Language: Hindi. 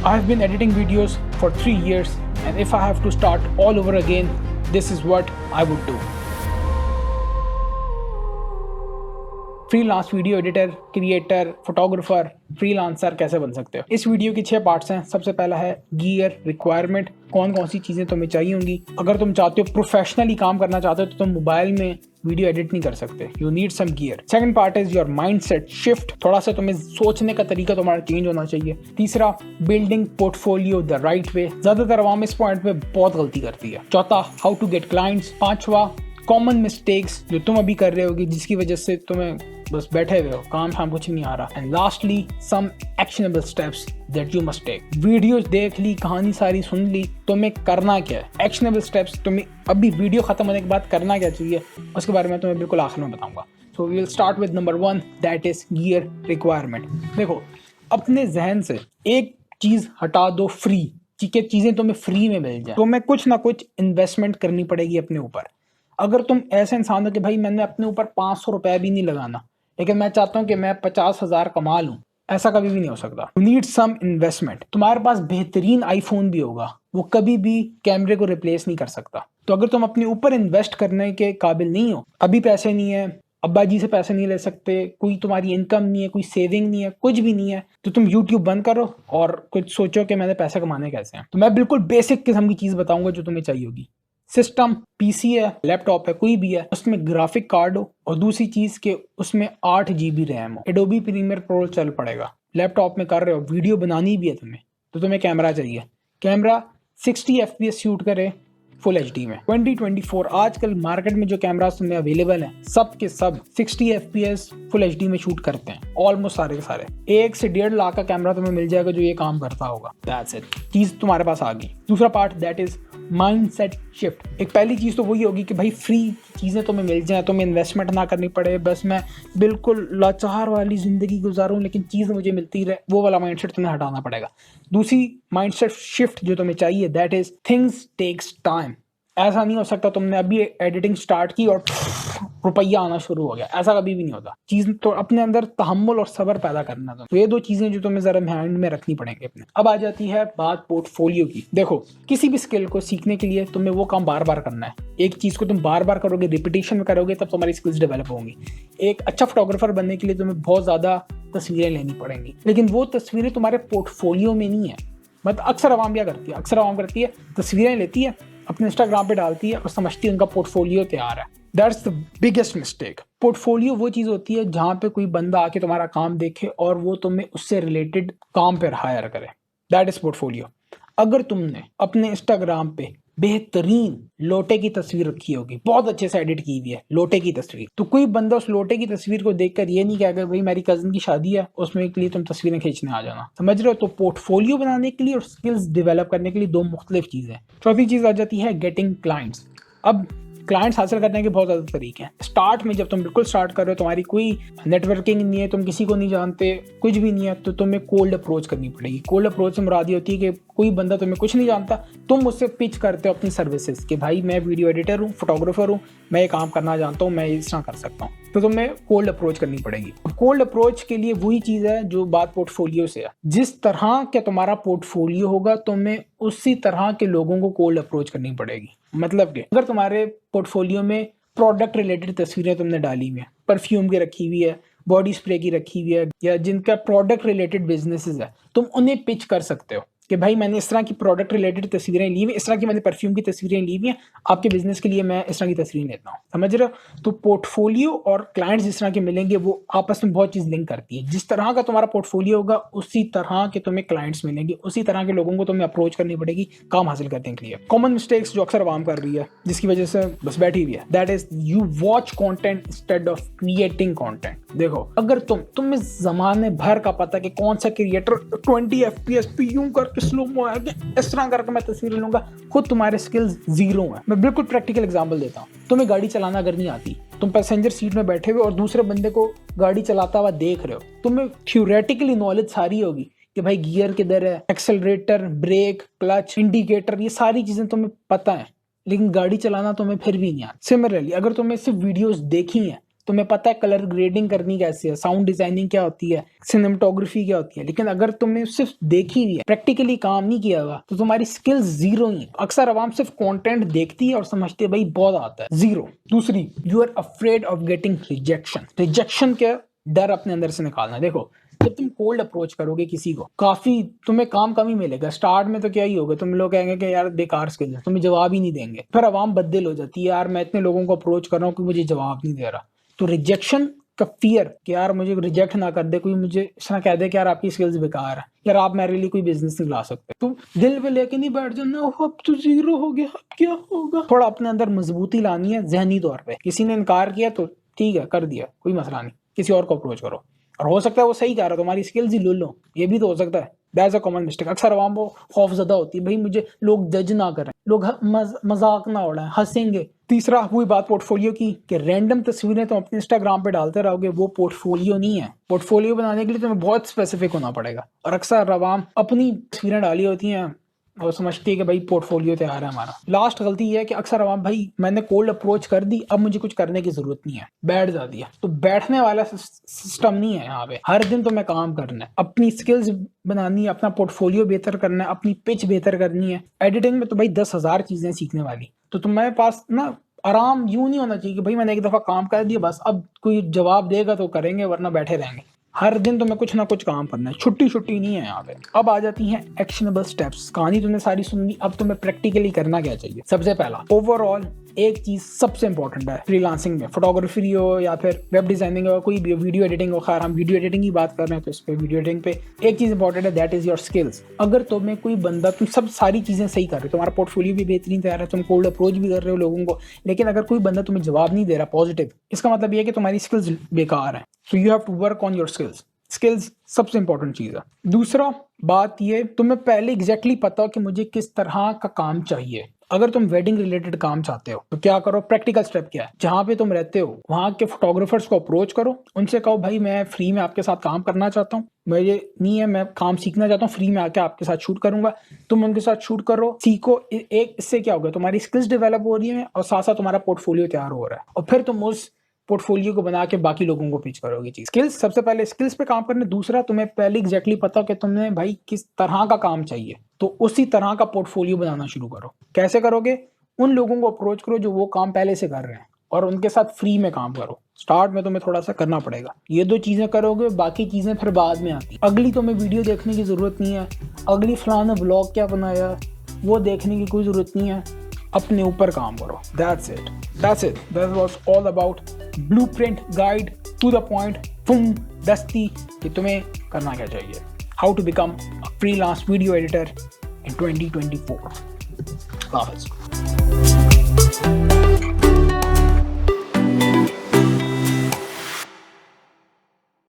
I have been editing videos for 3 years, and if I have to start all over again, this is what I would do. Freelance video editor, creator, photographer, freelancer कैसे बन सकते हो। इस वीडियो की 6 पार्ट्स हैं। सबसे पहला है गियर रिक्वायरमेंट, कौन कौन सी चीजें तुम्हें चाहिए होंगी। अगर तुम चाहते हो प्रोफेशनली काम करना चाहते हो तो तुम मोबाइल में वीडियो एडिट नहीं कर सकते, you need some gear. Second part is your mindset shift, थोड़ा सा तुम्हें सोचने का तरीका तुम्हारा चेंज होना चाहिए। तीसरा, building portfolio the right way, ज्यादातर आवाम इस पॉइंट पे बहुत गलती करती है। चौथा, हाउ टू गेट क्लाइंट्स। पांचवा, कॉमन मिस्टेक्स जो तुम अभी कर रहे होगी जिसकी वजह से तुम्हें बस बैठे हुए हो, काम शाम कुछ नहीं आ रहा। And lastly, some actionable steps that you must take. Videos देख ली, कहानी सारी सुन ली, तुम्हें करना क्या है, एक्शनेबल स्टेप्स तुम्हें अभी वीडियो खत्म होने के बाद करना क्या चाहिए, उसके बारे में तुम्हें बिल्कुल आखिर में बताऊंगा। So we will start with number 1, that is gear requirement. देखो, अपने जहन से एक चीज हटा दो, फ्री। ठीक है, चीजें तुम्हें फ्री में मिल जाए, तुम्हें कुछ ना कुछ इन्वेस्टमेंट करनी पड़ेगी अपने ऊपर। अगर तुम ऐसे इंसान हो कि भाई मैंने अपने ऊपर 500 रुपए भी नहीं लगाना, लेकिन मैं चाहता हूं कि मैं 50,000 कमा लूं, ऐसा कभी भी नहीं हो सकता। You need some investment. तुम्हारे पास बेहतरीन आईफोन भी होगा, वो कभी भी कैमरे को रिप्लेस नहीं कर सकता। तो अगर तुम अपने ऊपर इन्वेस्ट करने के काबिल नहीं हो, अभी पैसे नहीं है, अब्बा जी से पैसे नहीं ले सकते, कोई तुम्हारी इनकम नहीं है, कोई सेविंग नहीं है, कुछ भी नहीं है, तो तुम YouTube बंद करो और कुछ सोचो कि मैंने पैसे कमाने कैसे हैं। तो मैं बिल्कुल बेसिक किस्म की चीज बताऊंगा जो तुम्हें चाहिए होगी। सिस्टम, पीसी है, लैपटॉप है, कोई भी है, उसमें ग्राफिक कार्ड हो, और दूसरी चीज के उसमें 8 GB रैम हो। एडोबी प्रीमियर प्रो चल पड़ेगा। लैपटॉप में कर रहे हो, वीडियो बनानी भी है तुम्हें, तो तुम्हें कैमरा चाहिए। कैमरा 60 FPS शूट करे फुल HD में। 2024 आजकल मार्केट में जो कैमरास तुम्हें अवेलेबल हैं, सब के सब 60 FPS फुल HD में शूट करते हैं, ऑलमोस्ट सारे के सारे। 1 से 1.5 लाख का कैमरा तुम्हें मिल जाएगा जो ये काम करता होगा। दैट्स इट, चीज तुम्हारे पास आ गई। दूसरा part, that is mindset shift. एक पहली चीज तो वही होगी कि भाई फ्री चीजें तुम्हें मिल जाए, तुम्हें इन्वेस्टमेंट ना करनी पड़े, बस मैं बिल्कुल लाचार वाली जिंदगी गुजारूं लेकिन चीज मुझे मिलती रहे, वो वाला माइंडसेट तुम्हें हटाना पड़ेगा। दूसरी माइंडसेट शिफ्ट जो तुम्हें चाहिए, that is things takes time. ऐसा नहीं हो सकता तुमने अभी एडिटिंग स्टार्ट की और रुपया आना शुरू हो गया, ऐसा कभी भी नहीं होता। चीज तो अपने अंदर तहम्मुल और सब्र पैदा करना था। तो ये 2 चीजें जो तुम्हें जरा माइंड में रखनी पड़ेंगे अपने। अब आ जाती है बात पोर्टफोलियो की। देखो, किसी भी स्किल को सीखने के लिए तुम्हें वो काम बार बार करना है। एक चीज को तुम बार बार करोगे, रिपीटेशन में करोगे, तब तुम्हारी स्किल्स डेवलप होंगी। एक अच्छा फोटोग्राफर बनने के लिए तुम्हें बहुत ज्यादा तस्वीरें लेनी पड़ेंगी, लेकिन वो तस्वीरें तुम्हारे पोर्टफोलियो में नहीं है। मतलब अक्सर आवाम क्या करती है, तस्वीरें लेती है, अपने इंस्टाग्राम पे डालती है और समझती है उनका पोर्टफोलियो तैयार है। That's the biggest mistake. Portfolio वो चीज होती है जहां पे कोई बंदा आके तुम्हारा काम देखे और वो तुम्हें उससे रिलेटेड काम पे हायर करे। That is portfolio. अगर तुमने अपने इंस्टाग्राम पे बेहतरीन लोटे की तस्वीर रखी होगी, बहुत अच्छे से एडिट की हुई है लोटे की तस्वीर, तो कोई बंदा उस लोटे की तस्वीर को देखकर ये नहीं कहेगा भाई मेरी कजन की शादी है, उसमें के लिए तुम तस्वीरें खींचने आ जाना। समझ रहे हो? तो पोर्टफोलियो बनाने के लिए और स्किल्स डेवलप करने के लिए 2 मुख्तलिफ चीजें। चौथी चीज आ जाती है गेटिंग क्लाइंट्स। अब क्लाइंट्स हासिल करने के बहुत ज़्यादा तरीके हैं। स्टार्ट में जब तुम बिल्कुल स्टार्ट कर रहे हो, तुम्हारी कोई नेटवर्किंग नहीं है, तुम किसी को नहीं जानते, कुछ भी नहीं है, तो तुम्हें कोल्ड अप्रोच करनी पड़ेगी। कोल्ड अप्रोच से मुराद ये होती है कि कोई बंदा तुम्हें कुछ नहीं जानता, तुम उससे पिच करते हो अपनी सर्विसेज कि भाई मैं वीडियो एडिटर हूँ, फोटोग्राफर हूँ, मैं ये काम करना जानता हूँ, मैं इस तरह कर सकता हूँ, तो तुम्हें कोल्ड अप्रोच करनी पड़ेगी। कोल्ड अप्रोच के लिए वही चीज़ है जो बात पोर्टफोलियो से है। जिस तरह का तुम्हारा पोर्टफोलियो होगा, तुम्हें उसी तरह के लोगों को कोल्ड अप्रोच करनी पड़ेगी। मतलब कि अगर तुम्हारे पोर्टफोलियो में प्रोडक्ट रिलेटेड तस्वीरें तुमने डाली हुई है, परफ्यूम की रखी हुई है, बॉडी स्प्रे की रखी हुई है, या जिनका प्रोडक्ट रिलेटेड बिजनेसेस है, तुम उन्हें पिच कर सकते हो कि भाई मैंने इस तरह की प्रोडक्ट रिलेटेड तस्वीरें ली हुई, इस तरह की मैंने परफ्यूम की तस्वीरें ली हुई हैं, आपके बिजनेस के लिए मैं इस तरह की तस्वीरें लेता हूँ। समझ रहे हो? तो पोर्टफोलियो और क्लाइंट्स जिस तरह के मिलेंगे वो आपस में बहुत चीज लिंक करती है। जिस तरह का तुम्हारा पोर्टफोलियो होगा उसी तरह के तुम्हें क्लाइंट्स मिलेंगे, उसी तरह के लोगों को तुम्हें अप्रोच करनी पड़ेगी काम हासिल करने के लिए। कॉमन मिस्टेक्स जो अक्सर आवाम कर रही है, जिसकी वजह से बस बैठी हुई है, that is you watch content instead of creating content. देखो, अगर तुम्हें जमाने भर का पता कि कौन सा क्रिएटर 20 FPS पे यूं करके स्लो मो आएगा, इस तरह करके मैं तस्वीर लूंगा, खुद तुम्हारे स्किल्स जीरो हैं। मैं बिल्कुल प्रैक्टिकल एग्जांपल देता हूँ। तुम्हें गाड़ी चलाना अगर नहीं आती, तुम पैसेंजर सीट में बैठे हुए और दूसरे बंदे को गाड़ी चलाता हुआ देख रहे हो, तुम्हें थ्योरेटिकली नॉलेज सारी होगी कि भाई गियर किधर है, एक्सेलरेटर, ब्रेक, क्लच, इंडिकेटर, ये सारी चीजें तुम्हें पता है, लेकिन गाड़ी चलाना तुम्हें फिर भी नहीं आता। सिमिलरली अगर तुमने सिर्फ वीडियोस देखी हैं तुम्हें पता है कलर ग्रेडिंग करनी कैसे है, साउंड डिजाइनिंग क्या होती है, सिनेमेटोग्राफी क्या होती है, लेकिन अगर तुमने सिर्फ देखी हुई है, प्रैक्टिकली काम नहीं किया हुआ, तो तुम्हारी स्किल्स जीरो ही है। अक्सर आवाम सिर्फ कंटेंट देखती है और समझती है भाई बहुत आता है, जीरो। दूसरी, you are afraid of getting rejection. Rejection के डर अपने अंदर से निकालना। देखो, जब तुम कोल्ड अप्रोच करोगे किसी को, काफी तुम्हें काम कम ही मिलेगा। स्टार्ट में तो क्या ही होगा, तुम लोग कहेंगे कि यार बेकार स्किल है, तुम्हें जवाब ही नहीं देंगे। फिर आवाम बददिल हो जाती है, यार मैं इतने लोगों को अप्रोच कर रहा हूँ कि मुझे जवाब नहीं दे रहा। तो रिजेक्शन का फियर कि यार मुझे रिजेक्ट ना कर दे कोई, मुझे इस तरह कह दे कि यार आपकी स्किल्स बेकार है, यार आप मेरे लिए कोई बिजनेस नहीं ला सकते, तुम दिल पे लेके नहीं बैठ जाना अब तो जीरो हो गया, अब क्या होगा। थोड़ा अपने अंदर मजबूती लानी है जहनी तौर पे। किसी ने इनकार किया तो ठीक है, कर दिया, कोई मसला नहीं, किसी और को अप्रोच करो। और हो सकता है वो सही कह रहा है, तुम्हारी स्किल्स ही ले लो, ये भी तो हो सकता है। That's a common mistake. अक्सर आवाम को खौफजदा होती है, भाई मुझे लोग जज ना करें, लोग मजाक ना उड़ाएं, हंसेंगे। तीसरा, हुई बात पोर्टफोलियो की, कि रैंडम तस्वीरें तुम अपने इंस्टाग्राम पे डालते रहोगे, वो पोर्टफोलियो नहीं है। पोर्टफोलियो बनाने के लिए तुम्हें बहुत स्पेसिफिक होना पड़ेगा। और अक्सर आवाम अपनी तस्वीरें डाली होती हैं और समझती है कि भाई पोर्टफोलियो तैयार है हमारा। लास्ट गलती ये है कि अक्सर आवाम, भाई मैंने कोल्ड अप्रोच कर दी, अब मुझे कुछ करने की जरूरत नहीं है, बैठ जाती है। तो बैठने वाला सिस्टम नहीं है यहाँ पे। हर दिन तुम्हें काम करना है, अपनी स्किल्स बनानी है, अपना पोर्टफोलियो बेहतर करना है, अपनी पिच बेहतर करनी है। एडिटिंग में तो भाई 10,000 चीजें सीखने वाली। तो तुम्हारे पास ना आराम यूं नहीं होना चाहिए कि भाई मैंने एक दफा काम कर दिया बस अब कोई जवाब देगा तो करेंगे वरना बैठे रहेंगे। हर दिन तुम्हें कुछ ना कुछ काम करना है, छुट्टी छुट्टी नहीं है यहाँ पे। अब आ जाती हैं एक्शनेबल स्टेप्स। कहानी तुमने सारी सुन ली, अब तुम्हें प्रैक्टिकली करना क्या चाहिए। सबसे पहला, ओवरऑल एक चीज सबसे इंपॉर्टेंट है फ्रीलांसिंग में, फोटोग्राफी हो या फिर वेब डिजाइनिंग हो, कोई भी वीडियो एडिटिंग हो। खैर हम वीडियो एडिटिंग की बात कर रहे हैं तो इस पे वीडियो एडिटिंग पे एक चीज इंपॉर्टेंट है, दैट इज योर स्किल्स। अगर तुम्हें कोई बंदा, तुम सब सारी चीजें सही कर रहे हो, तुम्हारा पोर्टफोलियो भी बेहतरीन तैयार है, तुम कोल्ड अप्रोच भी कर रहे हो लोगों को, लेकिन अगर कोई बंदा तुम्हें जवाब नहीं दे रहा पॉजिटिव, इसका मतलब ये है कि तुम्हारी स्किल्स बेकार है। So you have to work on your skills. Skills सबसे इंपॉर्टेंट चीज है। दूसरा बात ये, तुम्हें पहले एग्जैक्टली पता हो कि मुझे किस तरह का काम चाहिए। अगर तुम वेडिंग रिलेटेड काम चाहते हो तो क्या करो, प्रैक्टिकल स्टेप क्या है, जहां पे तुम रहते हो वहां के फोटोग्राफर्स को अप्रोच करो, उनसे कहो भाई मैं फ्री में आपके साथ काम करना चाहता हूँ, मुझे नहीं है, मैं काम सीखना चाहता हूँ, फ्री में आके आपके साथ शूट करूंगा। तुम उनके साथ शूट करो, सीखो। एक इससे क्या होगा, तुम्हारी स्किल्स डेवलप हो रही है और साथ साथ तुम्हारा पोर्टफोलियो तैयार हो रहा है, और फिर तुम उस पोर्टफोलियो को बना के बाकी लोगों को पिच करोगे। चीज स्किल्स, सबसे पहले स्किल्स पे काम करना। दूसरा, तुम्हें पहले एग्जैक्टली पता हो कि तुम्हें भाई किस तरह का काम चाहिए, तो उसी तरह का पोर्टफोलियो बनाना शुरू करो। कैसे करोगे, उन लोगों को अप्रोच करो जो वो काम पहले से कर रहे हैं और उनके साथ फ्री में काम करो। स्टार्ट में तुम्हें थोड़ा सा करना पड़ेगा, ये 2 चीजें करोगे, बाकी चीजें फिर बाद में आती। अगली तुम्हें वीडियो देखने की जरूरत नहीं है, अगली फलाना ब्लॉग क्या बनाया वो देखने की कोई जरूरत नहीं है, अपने ऊपर काम करो। That's it. That was all about blueprint guide to the point. फुम दस्ती कि तुम्हें करना क्या चाहिए। How to become a freelance video editor in 2024.